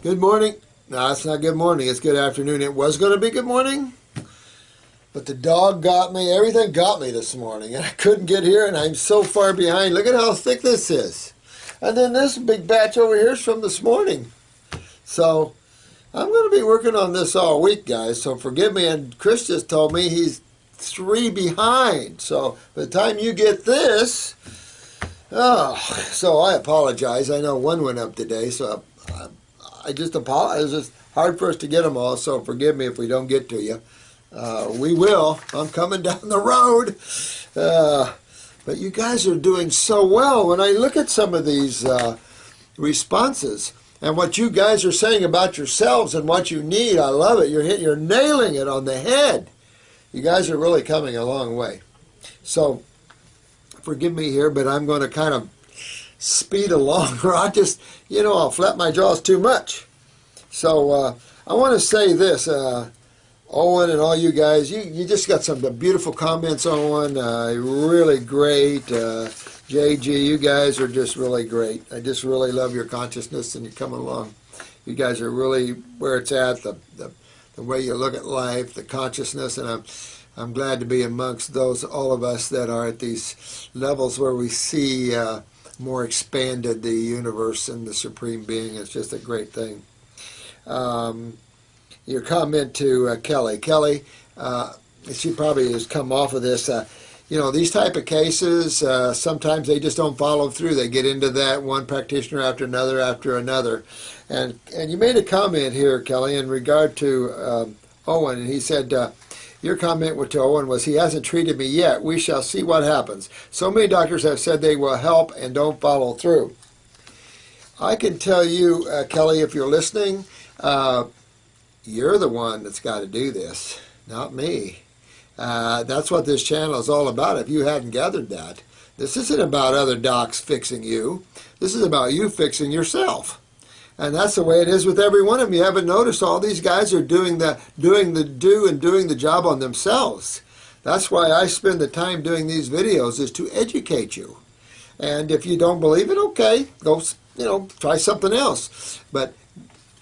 Good morning. No, it's not good morning. It's good afternoon. It was going to be good morning, but the dog got me. Everything got me this morning, and I couldn't get here, and I'm so far behind. Look at how thick this is. And then this big batch over here is from this morning. So I'm going to be working on this all week, guys, so forgive me. And Chris just told me he's 3 behind. So by the time you get this, so I apologize. I know one went up today, so I just apologize. It's just hard for us to get them all, so forgive me if we don't get to you. We will. I'm coming down the road. But you guys are doing so well. When I look at some of these responses and what you guys are saying about yourselves and what you need, I love it. You're nailing it on the head. You guys are really coming a long way. So forgive me here, but I'm going to kind of speed along, or I'll flap my jaws too much. So I want to say this, Owen and all you guys, you just got some beautiful comments, Owen, really great. JG, you guys are just really great. I just really love your consciousness and you're coming along. You guys are really where it's at, the way you look at life, the consciousness, and I'm glad to be amongst all of us that are at these levels where we see more expanded the universe and the Supreme Being. It's just a great thing. Your comment to Kelly. Kelly, she probably has come off of this. These type of cases, sometimes they just don't follow through. They get into that one practitioner after another. And you made a comment here, Kelly, in regard to Owen, and he said, your comment to Owen was, he hasn't treated me yet. We shall see what happens. So many doctors have said they will help and don't follow through. I can tell you, Kelly, if you're listening, you're the one that's got to do this, not me. That's what this channel is all about, if you hadn't gathered that. This isn't about other docs fixing you. This is about you fixing yourself. And that's the way it is with every one of them. You haven't noticed all these guys are doing the job on themselves. That's why I spend the time doing these videos, is to educate you. And if you don't believe it, okay, go, try something else. But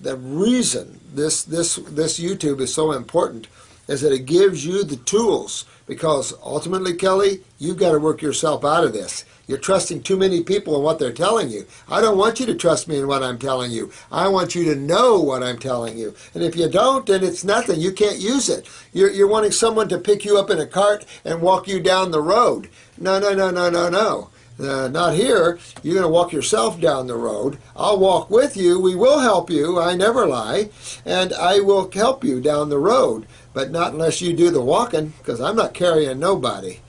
the reason this YouTube is so important is that it gives you the tools, because ultimately, Kelly, you've got to work yourself out of this. You're trusting too many people in what they're telling you. I don't want you to trust me in what I'm telling you. I want you to know what I'm telling you. And if you don't, then it's nothing. You can't use it. You're wanting someone to pick you up in a cart and walk you down the road. No. Not here. You're going to walk yourself down the road. I'll walk with you. We will help you. I never lie. And I will help you down the road. But not unless you do the walking, because I'm not carrying nobody.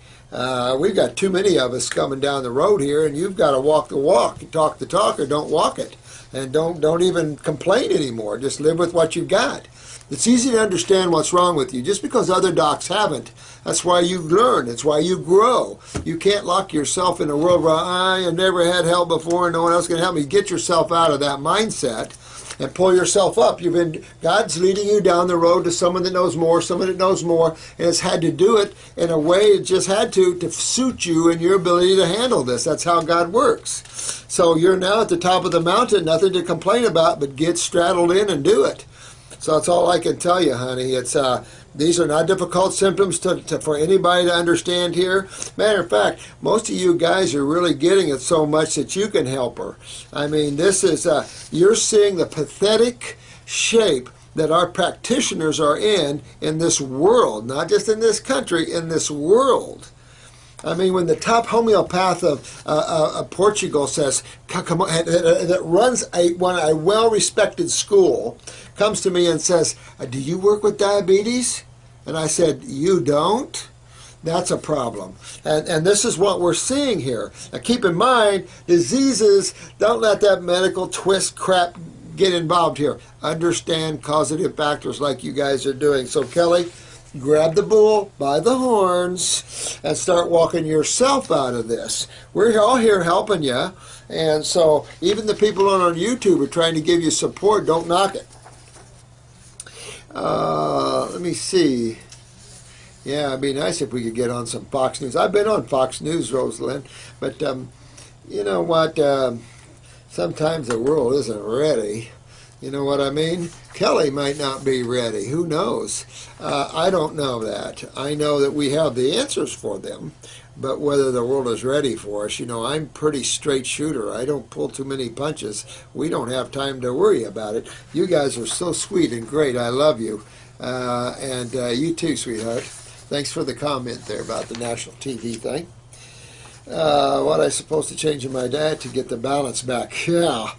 We've got too many of us coming down the road here, and you've got to walk the walk, talk the talk, or don't walk it. And don't even complain anymore. Just live with what you've got. It's easy to understand what's wrong with you, just because other docs haven't. That's why you learn. It's why you grow. You can't lock yourself in a world where I have never had help before and no one else can help me. Get yourself out of that mindset and pull yourself up. God's leading you down the road to someone that knows more, and it's had to do it in a way it just had to suit you and your ability to handle this. That's how God works. So you're now at the top of the mountain, nothing to complain about, but get straddled in and do it. So that's all I can tell you, honey. These are not difficult symptoms for anybody to understand here. Matter of fact, most of you guys are really getting it so much that you can help her. I mean, this is, you're seeing the pathetic shape that our practitioners are in this world, not just in this country, in this world. I mean, when the top homeopath of Portugal says, come on, that runs a well-respected school, comes to me and says, do you work with diabetes? And I said, you don't? That's a problem. And this is what we're seeing here. Now keep in mind, diseases, don't let that medical twist crap get involved here. Understand causative factors like you guys are doing. So Kelly, grab the bull by the horns and start walking yourself out of this. We're all here helping you. And so even the people on YouTube are trying to give you support. Don't knock it. Let me see. Yeah, it'd be nice if we could get on some Fox News. I've been on Fox News, Rosalind, but you know what? Sometimes the world isn't ready. You know what I mean? Kelly might not be ready. Who knows? I don't know that. I know that we have the answers for them, but whether the world is ready for us, I'm pretty straight shooter. I don't pull too many punches. We don't have time to worry about it. You guys are so sweet and great. I love you. And you too, sweetheart. Thanks for the comment there about the national TV thing. What I supposed to change in my diet to get the balance back? Yeah,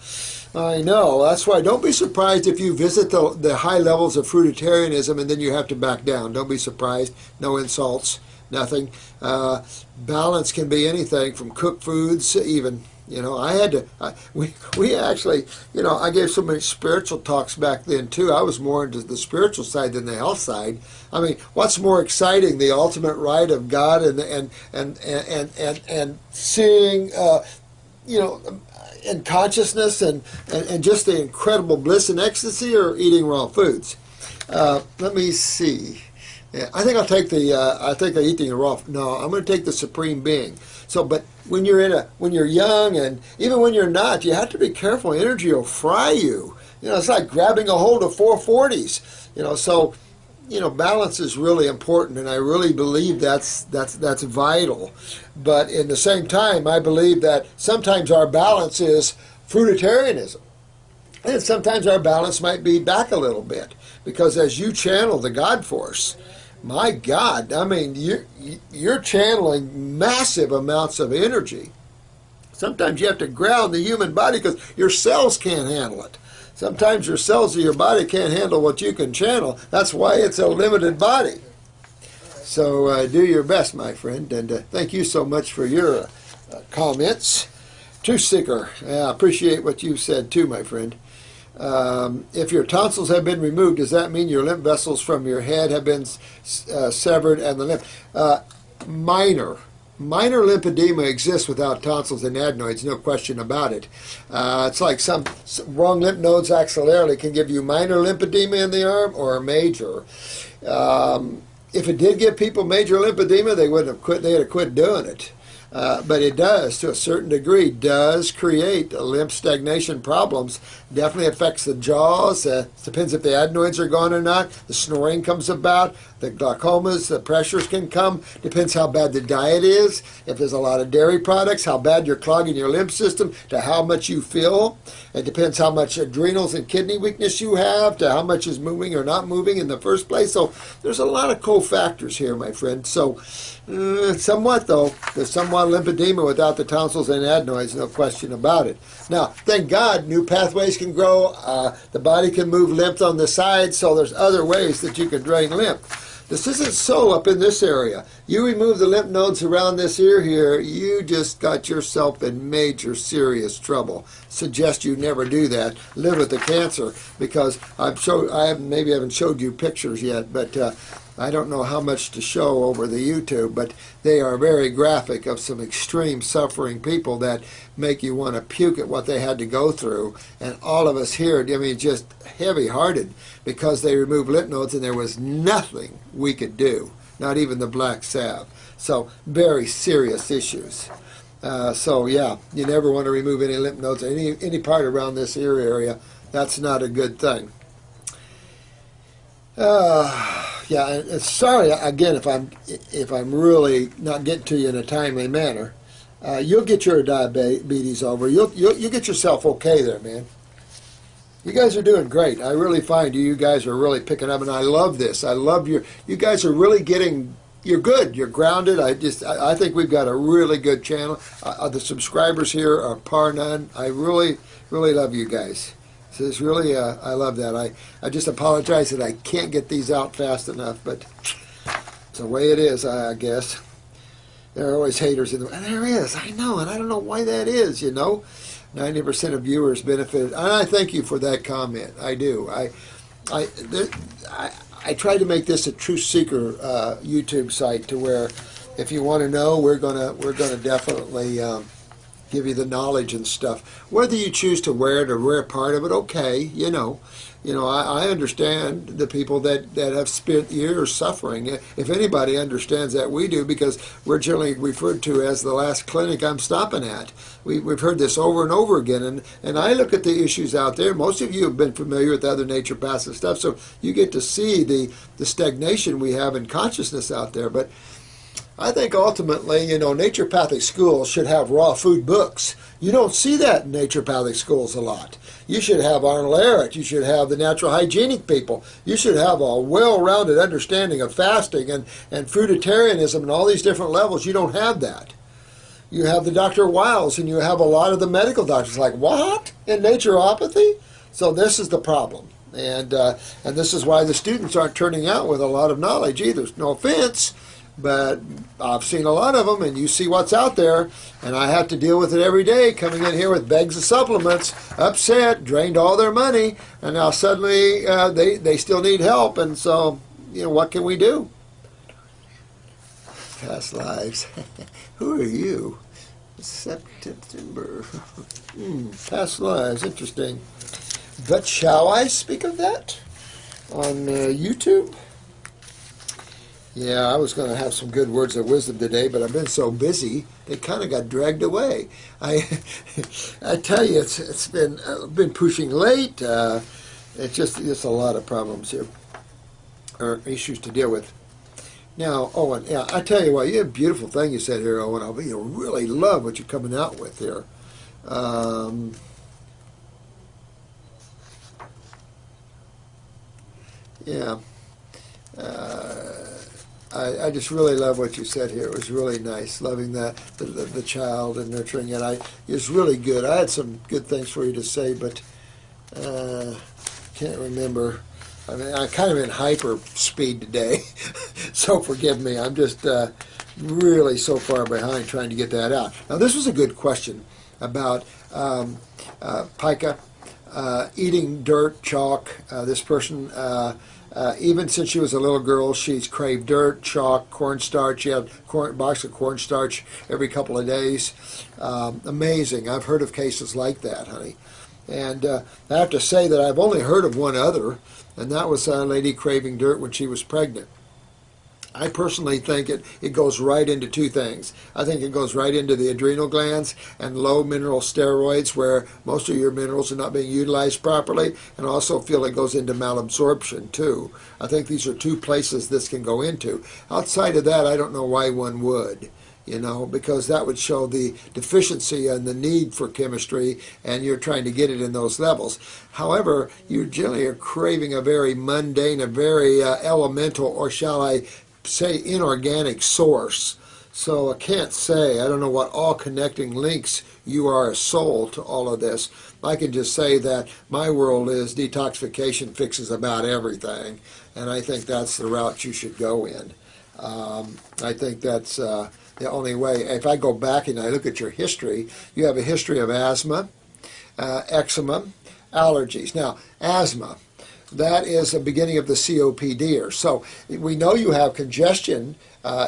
I know. That's why don't be surprised if you visit the high levels of fruitarianism and then you have to back down. Don't be surprised. No insults, nothing. Balance can be anything from cooked foods, even. I had to, we actually, I gave so many spiritual talks back then too. I was more into the spiritual side than the health side. I mean, what's more exciting, the ultimate right of God and seeing, in consciousness and just the incredible bliss and ecstasy, or eating raw foods? Let me see. Yeah, I think I'll take I think I eating the raw. No, I'm going to take the Supreme Being. So, but when you're young, and even when you're not, you have to be careful. Energy will fry you. It's like grabbing a hold of 440s. So, balance is really important, and I really believe that's vital. But in the same time, I believe that sometimes our balance is fruitarianism. And sometimes our balance might be back a little bit, because as you channel the God force, my God, I mean, you're channeling massive amounts of energy. Sometimes you have to ground the human body because your cells can't handle it. Sometimes your cells of your body can't handle what you can channel. That's why it's a limited body. So do your best, my friend, and thank you so much for your comments. Truth Seeker, I appreciate what you said too, my friend. If your tonsils have been removed, does that mean your lymph vessels from your head have been severed and the lymph? Minor lymphedema exists without tonsils and adenoids, no question about it. It's like some wrong lymph nodes axillarily can give you minor lymphedema in the arm or major. If it did give people major lymphedema, they wouldn't have quit. They'd have quit doing it. But it does, to a certain degree, does create lymph stagnation problems. Definitely affects the jaws. Depends if the adenoids are gone or not. The snoring comes about. The glaucomas, the pressures can come. Depends how bad the diet is. If there's a lot of dairy products, how bad you're clogging your lymph system, to how much you feel. It depends how much adrenals and kidney weakness you have, to how much is moving or not moving in the first place. So there's a lot of cofactors here, my friend. So somewhat, though, there's somewhat lymphedema without the tonsils and adenoids, no question about it. Now, thank God, new pathways can grow. The body can move lymph on the side, so there's other ways that you can drain lymph. This isn't so up in this area. You remove the lymph nodes around this ear here, you just got yourself in major serious trouble. Suggest you never do that. Live with the cancer, because maybe I haven't showed you pictures yet, but I don't know how much to show over the YouTube, but they are very graphic of some extreme suffering people that make you want to puke at what they had to go through. And all of us here, just heavy-hearted, because they removed lymph nodes and there was nothing we could do, not even the black salve. So very serious issues. So yeah, you never want to remove any lymph nodes, any part around this ear area. That's not a good thing. Yeah, and sorry again if I'm really not getting to you in a timely manner. You'll get your diabetes over. You'll get yourself okay there, man. You guys are doing great. I really find you guys are really picking up, and I love this. I love you guys are really getting. You're good. You're grounded. I think we've got a really good channel. The subscribers here are par none. I really, really love you guys. So it's really, I love that. I just apologize that I can't get these out fast enough, but it's the way it is, I guess. There are always haters in the, and there is, I know, and I don't know why that is, 90% of viewers benefited, and I thank you for that comment. I do. I try to make this a Truth Seeker YouTube site, to where if you want to know, we're gonna definitely give you the knowledge and stuff. Whether you choose to wear it or wear part of it, okay, I understand the people that have spent years suffering. If anybody understands that, we do, because we're generally referred to as the last clinic I'm stopping at. We've heard this over and over again, and I look at the issues out there. Most of you have been familiar with other naturopathic stuff, so you get to see the stagnation we have in consciousness out there. But I think ultimately, naturopathic schools should have raw food books. You don't see that in naturopathic schools a lot. You should have Arnold Ehret. You should have the natural hygienic people. You should have a well-rounded understanding of fasting and fruitarianism and all these different levels. You don't have that. You have the Dr. Wiles, and you have a lot of the medical doctors like, what? In naturopathy? So this is the problem. And this is why the students aren't turning out with a lot of knowledge either. No offense, but I've seen a lot of them, and you see what's out there, and I have to deal with it every day, coming in here with bags of supplements, upset, drained all their money, and now suddenly they still need help, and so, what can we do? Past lives. Who are you? September. Past lives, interesting. But shall I speak of that on YouTube? Yeah, I was going to have some good words of wisdom today, but I've been so busy, they kind of got dragged away. I tell you, it's been pushing late. It's just a lot of problems here, or issues to deal with. Now, Owen, yeah, I tell you what, you have a beautiful thing you said here, Owen. I really love what you're coming out with here. Yeah. I just really love what you said here. It was really nice, loving that the child and nurturing it. It was really good. I had some good things for you to say, but can't remember. I mean, I'm kind of in hyper speed today, so forgive me. I'm just really so far behind trying to get that out. Now, this was a good question about pica, eating dirt, chalk. This person, even since she was a little girl, she's craved dirt, chalk, cornstarch. She had a box of cornstarch every couple of days. Amazing. I've heard of cases like that, honey. And I have to say that I've only heard of one other, and that was a lady craving dirt when she was pregnant. I personally think it goes right into two things. I think it goes right into the adrenal glands and low mineral steroids, where most of your minerals are not being utilized properly, and I also feel it goes into malabsorption too. I think these are two places this can go into. Outside of that, I don't know why one would. Because that would show the deficiency and the need for chemistry, and you're trying to get it in those levels. However, you generally are craving a very mundane, a very elemental, or shall I say inorganic source. So I can't say, I don't know what all connecting links you are a soul to all of this. I can just say that my world is detoxification fixes about everything, and I think that's the route you should go in. I think that's the only way. If I go back and I look at your history, you have a history of asthma, eczema, allergies. Now, asthma, that is the beginning of the COPD. So we know you have congestion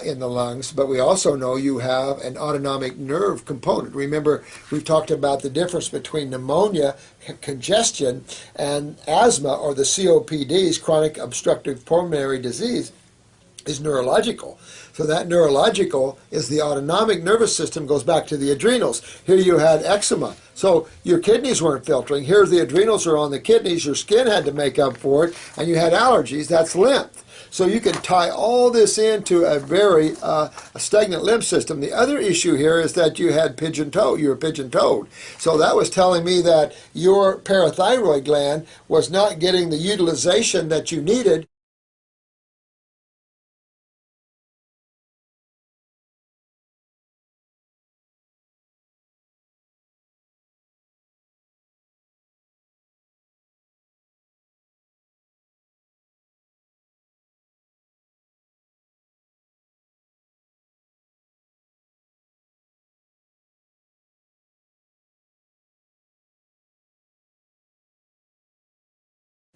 in the lungs, but we also know you have an autonomic nerve component. Remember, we've talked about the difference between pneumonia, congestion, and asthma, or the COPDs, chronic obstructive pulmonary disease, is neurological. So that neurological is the autonomic nervous system, goes back to the adrenals. Here you had eczema. So your kidneys weren't filtering. Here the adrenals are on the kidneys. Your skin had to make up for it. And you had allergies. That's lymph. So you can tie all this into a very stagnant lymph system. The other issue here is that you had pigeon-toed. You were pigeon-toed. So that was telling me that your parathyroid gland was not getting the utilization that you needed.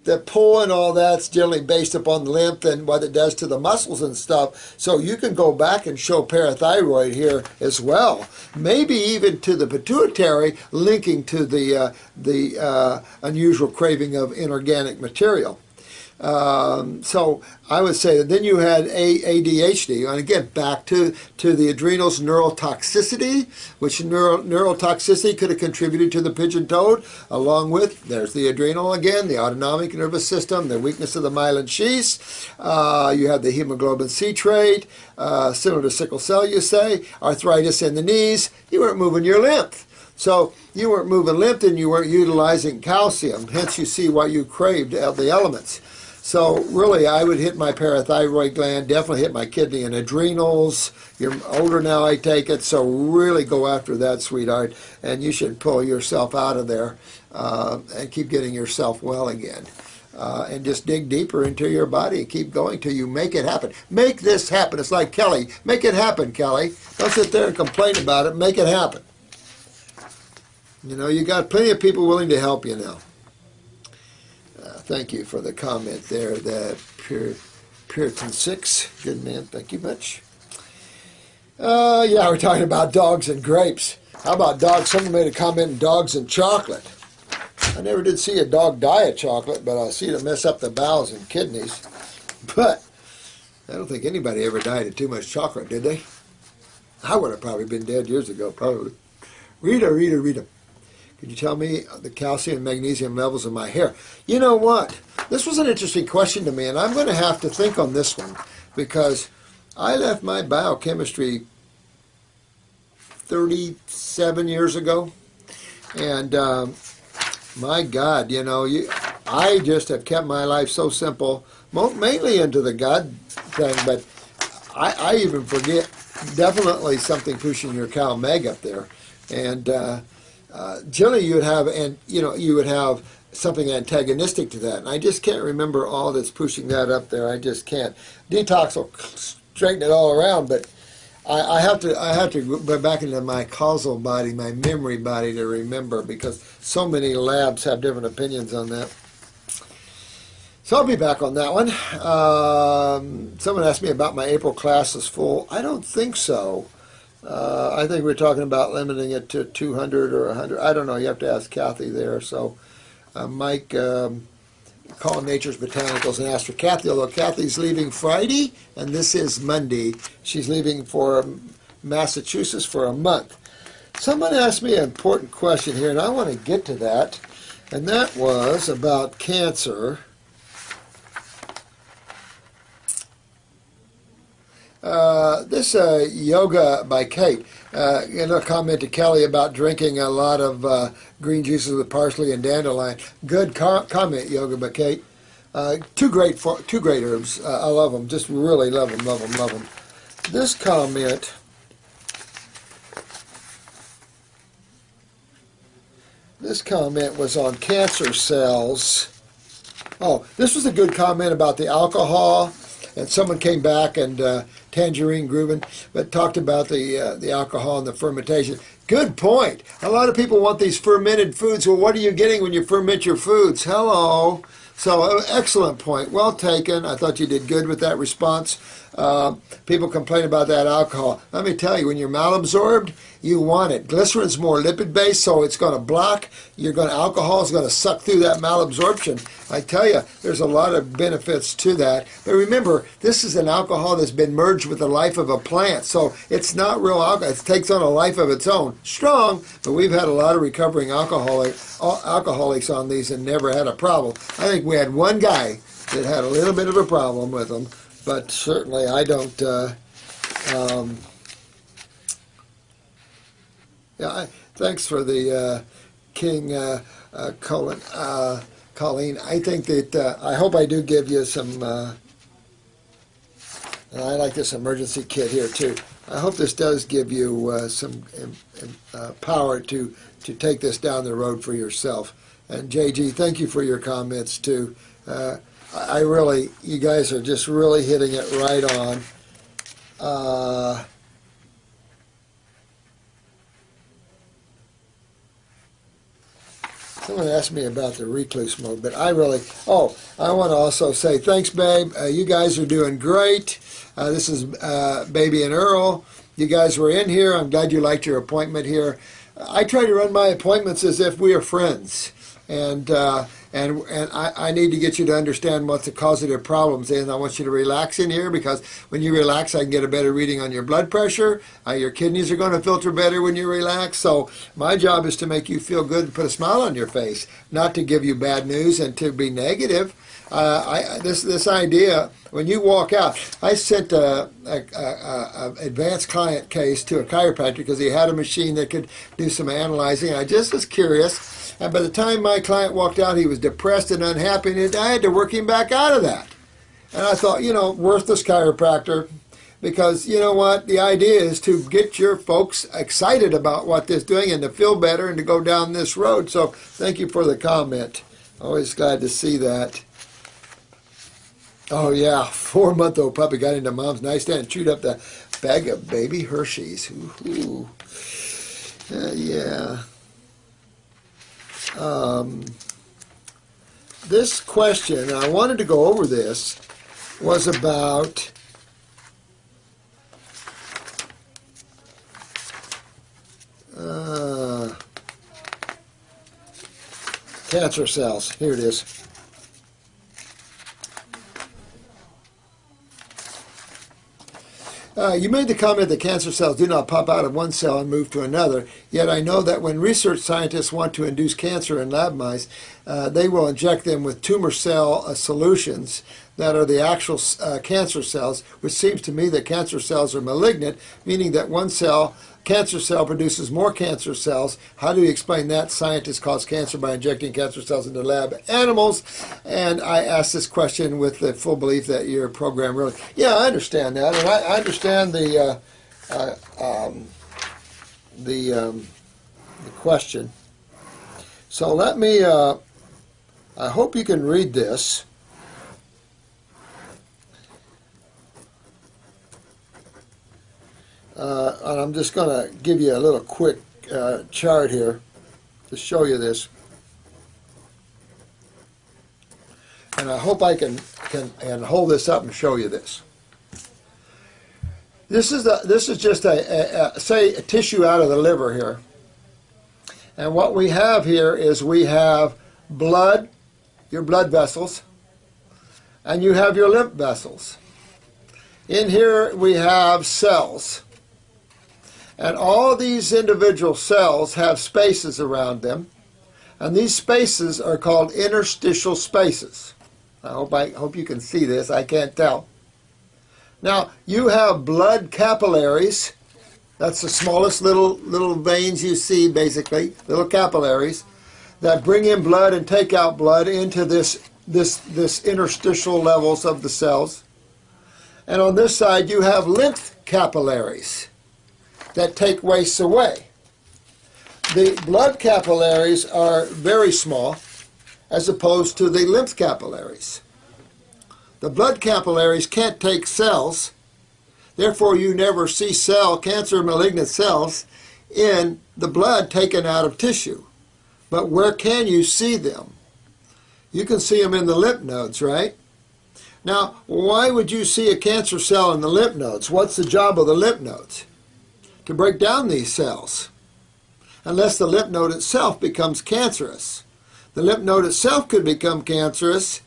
the pull and all that's generally based upon the lymph and what it does to the muscles and stuff. So you can go back and show parathyroid here as well. Maybe even to the pituitary, linking to the unusual craving of inorganic material. So I would say that then you had ADHD, and again back to the adrenals, neurotoxicity, which neurotoxicity could have contributed to the pigeon toed, along with, there's the adrenal again, the autonomic nervous system, the weakness of the myelin sheaths. You have the hemoglobin C trait, similar to sickle cell, you say, arthritis in the knees. You weren't moving your lymph. So you weren't moving lymph and you weren't utilizing calcium, hence you see why you craved the elements. So really, I would hit my parathyroid gland, definitely hit my kidney and adrenals. You're older now, I take it, so really go after that, sweetheart, and you should pull yourself out of there and keep getting yourself well again. And just dig deeper into your body and keep going till you make it happen. Make this happen. It's like Kelly. Make it happen, Kelly. Don't sit there and complain about it. Make it happen. You know, you got plenty of people willing to help you now. Thank you for the comment there, the Puritan 6. Good man, thank you much. Yeah, we're talking about dogs and grapes. How about dogs? Someone made a comment on dogs and chocolate. I never did see a dog die of chocolate, but I see it mess up the bowels and kidneys. But I don't think anybody ever died of too much chocolate, did they? I would have probably been dead years ago, probably. Rita. Could you tell me the calcium and magnesium levels in my hair? You know what? This was an interesting question to me, and I'm going to have to think on this one because I left my biochemistry 37 years ago, and my God, you know, I just have kept my life so simple, mainly into the God thing, but I even forget definitely something pushing your cow meg up there, and generally you would have, and you would have something antagonistic to that, and I just can't remember all that's pushing that up there. I just can't. Detox will straighten it all around, but I have to go back into my causal body, my memory body, to remember, because so many labs have different opinions on that. So I'll be back on that one. Someone asked me about my April class is full. I don't think so. I think we're talking about limiting it to 200 or 100. I don't know. You have to ask Kathy there. So Mike, call Nature's Botanicals and ask for Kathy, although Kathy's leaving Friday, and this is Monday. She's leaving for Massachusetts for a month. Someone asked me an important question here, and I want to get to that, and that was about cancer. This yoga by Kate. A comment to Kelly about drinking a lot of green juices with parsley and dandelion. Good comment, yoga by Kate. Two great herbs. I love them. Just really love them. This comment. This comment was on cancer cells. Oh, this was a good comment about the alcohol. And someone came back and Tangerine Grubin, but talked about the alcohol and the fermentation. Good point. A lot of people want these fermented foods. Well, what are you getting when you ferment your foods? Hello. So, excellent point. Well taken. I thought you did good with that response. People complain about that alcohol. Let me tell you, when you're malabsorbed, you want it. Glycerin's more lipid-based, so it's going to block. Alcohol is going to suck through that malabsorption. I tell you, there's a lot of benefits to that. But remember, this is an alcohol that's been merged with the life of a plant, so it's not real alcohol. It takes on a life of its own. Strong, but we've had a lot of recovering alcoholics on these and never had a problem. I think we had one guy that had a little bit of a problem with them, but certainly I don't. Thanks for the King Colleen. I think that I hope I do give you some. And I like this emergency kit here too. I hope this does give you some power to take this down the road for yourself. And JG, thank you for your comments too. I really, you guys are just really hitting it right on. Someone asked me about the recluse mode, but I want to also say thanks, babe. You guys are doing great. This is Baby and Earl. You guys were in here. I'm glad you liked your appointment here. I try to run my appointments as if we are friends, and I need to get you to understand what the causative problems is. I want you to relax in here, because when you relax, I can get a better reading on your blood pressure. Your kidneys are going to filter better when you relax. So my job is to make you feel good and put a smile on your face, not to give you bad news and to be negative. This idea, when you walk out, I sent a advanced client case to a chiropractor because he had a machine that could do some analyzing. I just was curious, and by the time my client walked out, he was depressed and unhappy, and I had to work him back out of that. And I thought, worthless chiropractor, because you know what? The idea is to get your folks excited about what they're doing and to feel better and to go down this road. So thank you for the comment. Always glad to see that. Oh, yeah, 4-month-old puppy got into mom's nightstand and chewed up the bag of baby Hershey's. Ooh. Yeah. This question, I wanted to go over this, was about cancer cells. Here it is. You made the comment that cancer cells do not pop out of one cell and move to another, yet I know that when research scientists want to induce cancer in lab mice, they will inject them with tumor cell solutions that are the actual cancer cells, which seems to me that cancer cells are malignant, meaning that one cancer cell produces more cancer cells. How do you explain that? Scientists cause cancer by injecting cancer cells into lab animals. And I asked this question with the full belief that your program really... Yeah, I understand that. And I understand the question. So let me... I hope you can read this. And I'm just going to give you a little quick chart here to show you this. And I hope I can hold this up and show you this. This is just say a tissue out of the liver here. And what we have here is we have blood, your blood vessels, and you have your lymph vessels. In here we have cells. And all these individual cells have spaces around them, and these spaces are called interstitial spaces. I hope you can see this. I can't tell. Now, you have blood capillaries. That's the smallest little veins you see, basically, little capillaries that bring in blood and take out blood into this interstitial levels of the cells. And on this side, you have lymph capillaries that take waste away. The blood capillaries are very small as opposed to the lymph capillaries. The blood capillaries can't take cells, therefore you never see cancer malignant cells in the blood taken out of tissue. But where can you see them? You can see them in the lymph nodes, right? Now, why would you see a cancer cell in the lymph nodes? What's the job of the lymph nodes? To break down these cells, unless the lymph node itself becomes cancerous. The lymph node itself could become cancerous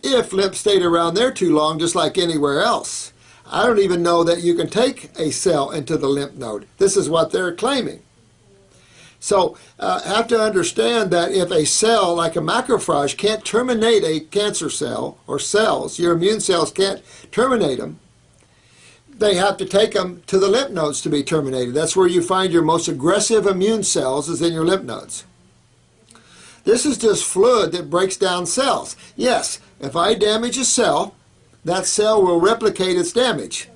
if lymph stayed around there too long, just like anywhere else. I don't even know that you can take a cell into the lymph node. This is what they're claiming. So have to understand that if a cell, like a macrophage, can't terminate a cancer cell or cells, your immune cells can't terminate them, they have to take them to the lymph nodes to be terminated. That's where you find your most aggressive immune cells, is in your lymph nodes. This is just fluid that breaks down cells. Yes, if I damage a cell, that cell will replicate its damage.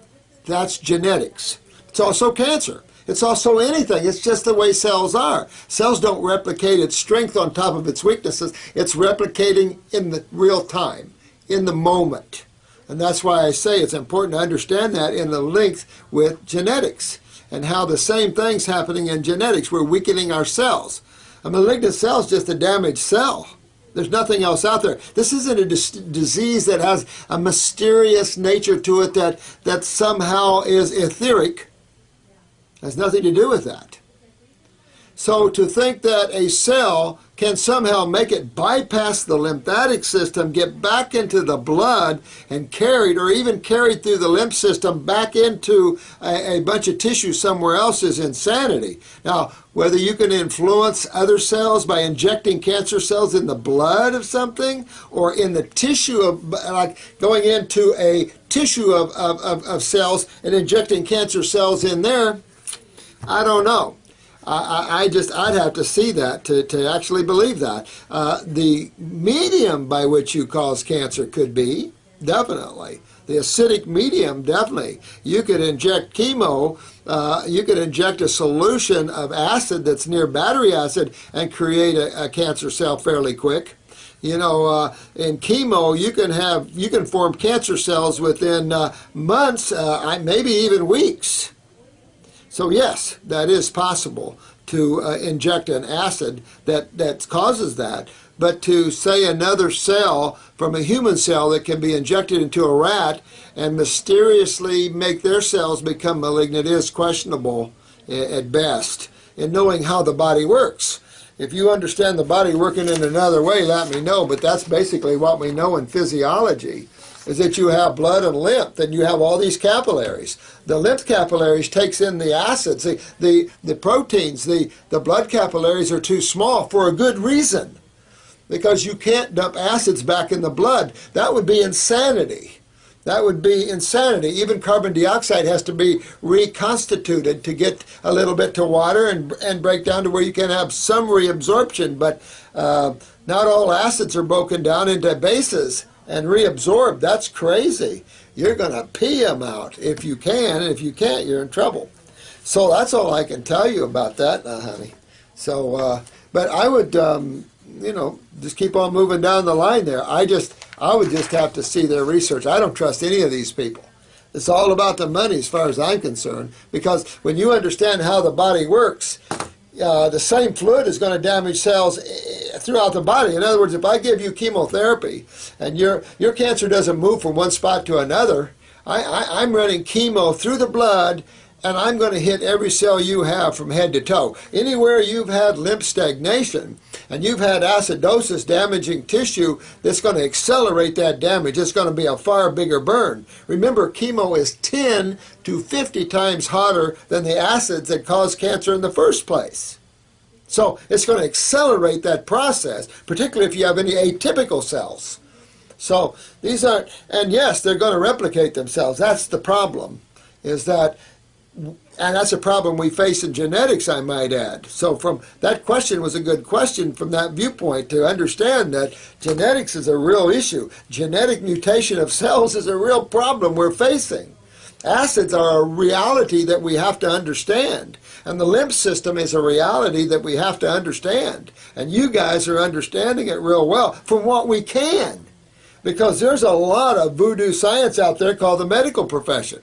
That's genetics. It's also cancer. It's also anything. It's just the way cells are. Cells don't replicate its strength on top of its weaknesses. It's replicating in the real time, in the moment. And that's why I say it's important to understand that in the link with genetics and how the same thing's happening in genetics. We're weakening our cells. A malignant cell is just a damaged cell. There's nothing else out there. This isn't a disease that has a mysterious nature to it that somehow is etheric. It has nothing to do with that. So to think that a cell can somehow make it bypass the lymphatic system, get back into the blood and carried, or even carried through the lymph system back into a bunch of tissue somewhere else is insanity. Now, whether you can influence other cells by injecting cancer cells in the blood of something or in the tissue of, like going into a tissue of cells and injecting cancer cells in there, I don't know. I'd have to see that to actually believe that. The medium by which you cause cancer could be, definitely. The acidic medium, definitely. You could inject chemo, you could inject a solution of acid that's near battery acid and create a cancer cell fairly quick. You know, in chemo, you can form cancer cells within months, maybe even weeks. So yes, that is possible to inject an acid that causes that. But to say another cell from a human cell that can be injected into a rat and mysteriously make their cells become malignant is questionable at best in knowing how the body works. If you understand the body working in another way, let me know. But that's basically what we know in physiology, is that you have blood and lymph, and you have all these capillaries. The lymph capillaries takes in the acids, the proteins. The blood capillaries are too small for a good reason, because you can't dump acids back in the blood. That would be insanity. That would be insanity. Even carbon dioxide has to be reconstituted to get a little bit to water and break down to where you can have some reabsorption. But not all acids are broken down into bases and reabsorbed. That's crazy. You're going to pee them out if you can, and if you can't, you're in trouble. So that's all I can tell you about that, honey. So, but I would, you know, just keep on moving down the line there. I would just have to see their research. I don't trust any of these people. It's all about the money as far as I'm concerned, because when you understand how the body works, the same fluid is going to damage cells throughout the body. In other words, if I give you chemotherapy and your cancer doesn't move from one spot to another, I'm running chemo through the blood, and I'm going to hit every cell you have from head to toe. Anywhere you've had lymph stagnation and you've had acidosis damaging tissue, that's going to accelerate that damage. It's going to be a far bigger burn. Remember, chemo is 10 to 50 times hotter than the acids that cause cancer in the first place. So it's going to accelerate that process, particularly if you have any atypical cells. So these are, and yes, they're going to replicate themselves. That's the problem, is that, and that's a problem we face in genetics, I might add. So from that question was a good question from that viewpoint, to understand that genetics is a real issue. Genetic mutation of cells is a real problem we're facing. Acids are a reality that we have to understand. And the lymph system is a reality that we have to understand. And you guys are understanding it real well from what we can. Because there's a lot of voodoo science out there called the medical profession.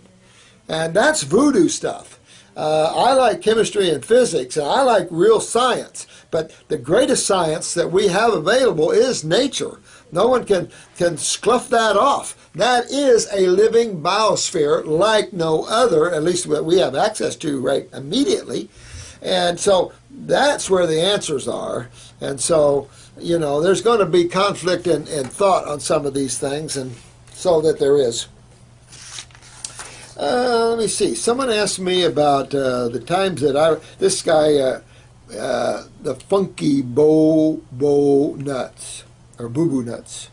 And that's voodoo stuff. I like chemistry and physics, and I like real science. But the greatest science that we have available is nature. No one can slough that off. That is a living biosphere like no other, at least what we have access to right immediately. And so that's where the answers are. And so, you know, there's going to be conflict in thought on some of these things, and so that there is. Let me see. Someone asked me about the times that this guy, the funky bo nuts, or boo-boo nuts.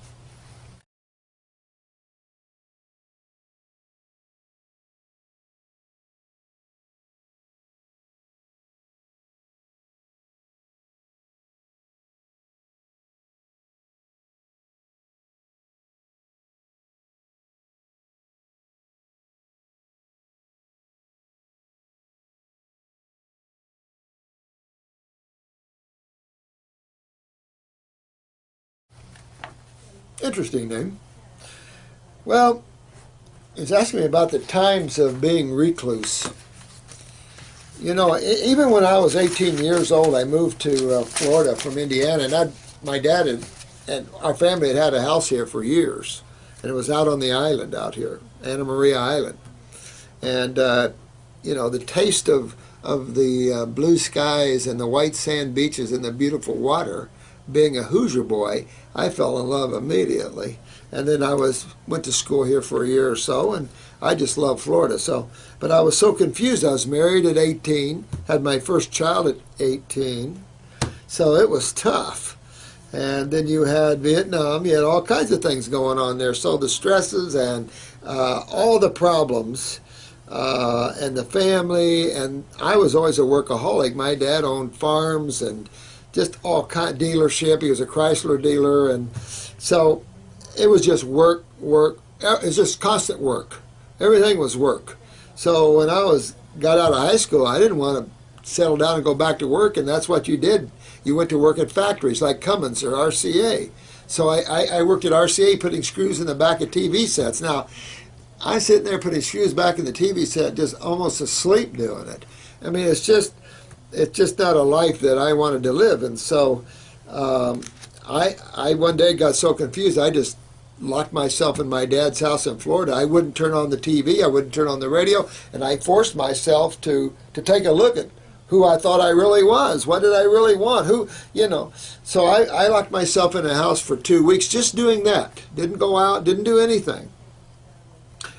Interesting name. Well, he's asking me about the times of being recluse. You know, even when I was 18 years old, I moved to Florida from Indiana, and my dad and our family had a house here for years, and it was out on the island out here, Anna Maria Island. And you know, the taste of the blue skies and the white sand beaches and the beautiful water, being a Hoosier boy, I fell in love immediately. And then I went to school here for a year or so, and I just love Florida. So, but I was so confused. I was married at 18, had my first child at 18, so it was tough. And then you had Vietnam. You had all kinds of things going on there. So the stresses and all the problems, and the family. And I was always a workaholic. My dad owned farms and just all kind of dealership. He was a Chrysler dealer, and so it was just work, work. It was just constant work. Everything was work. So when I got out of high school, I didn't want to settle down and go back to work, and that's what you did. You went to work at factories like Cummins or RCA. So I worked at RCA putting screws in the back of TV sets. Now, I'm sitting there putting screws back in the TV set, just almost asleep doing it. I mean, it's just not a life that I wanted to live. And so I one day got so confused, I just locked myself in my dad's house in Florida. I wouldn't turn on the TV, I wouldn't turn on the radio, and I forced myself to take a look at who I thought I really was. What did I really want? Who, you know. So I locked myself in a house for 2 weeks just doing that. Didn't go out, didn't do anything.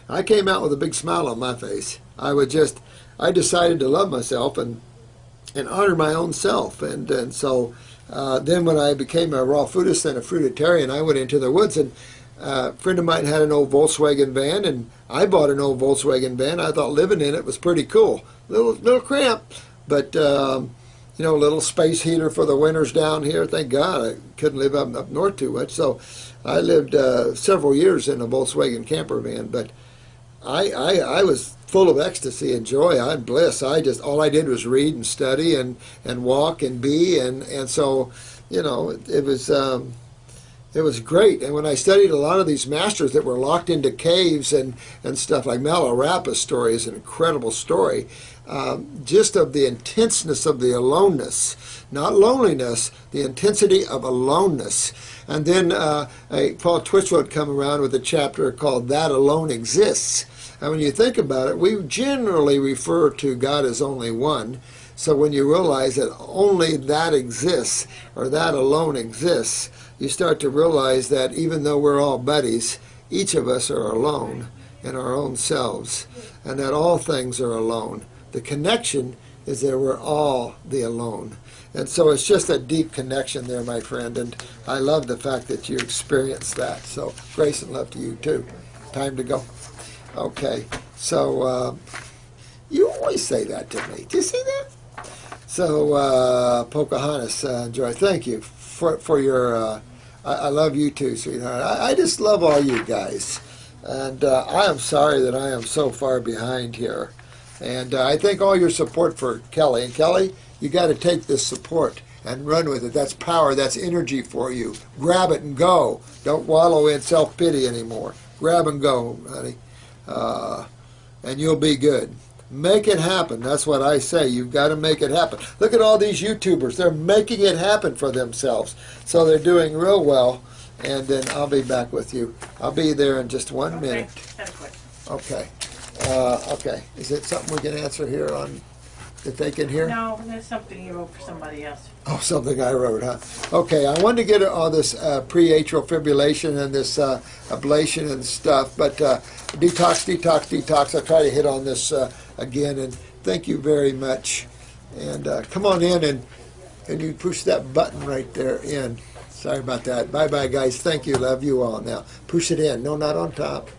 I came out with a big smile on my face. I decided to love myself and honor my own self. And so then when I became a raw foodist and a fruitarian, I went into the woods, and a friend of mine had an old Volkswagen van, and I bought an old Volkswagen van. I thought living in it was pretty cool. Little cramped, but you know, a little space heater for the winters down here. Thank God I couldn't live up north too much. So I lived several years in a Volkswagen camper van, but I was full of ecstasy and joy and bliss. All I did was read and study and walk and be, and so, you know, it was great. And when I studied a lot of these masters that were locked into caves and stuff, like Malarappa's story is an incredible story, just of the intenseness of the aloneness, not loneliness, the intensity of aloneness. And then Paul Twitchell would come around with a chapter called That Alone Exists. And when you think about it, we generally refer to God as only one. So when you realize that only that exists, or that alone exists, you start to realize that even though we're all buddies, each of us are alone in our own selves, and that all things are alone. The connection is that we're all the alone. And so it's just a deep connection there, my friend, and I love the fact that you experienced that. So grace and love to you too. Time to go. Okay, so you always say that to me. Do you see that? So Pocahontas, Joy, thank you for your, I love you too, sweetheart. I just love all you guys. And I am sorry that I am so far behind here. And I thank all your support for Kelly. And Kelly, you got to take this support and run with it. That's power. That's energy for you. Grab it and go. Don't wallow in self-pity anymore. Grab and go, honey. And you'll be good. Make it happen. That's what I say. You've got to make it happen. Look at all these YouTubers. They're making it happen for themselves. So they're doing real well. And then I'll be back with you. I'll be there in just 1 minute. Okay. Okay. Is it something we can answer here on that they can hear? No, that's something you wrote for somebody else. Oh, something I wrote, huh? Okay, I wanted to get all this pre-atrial fibrillation and this ablation and stuff, but detox. I'll try to hit on this again, and thank you very much. And come on in, and can you push that button right there in? Sorry about that. Bye-bye, guys. Thank you. Love you all. Now, push it in. No, not on top.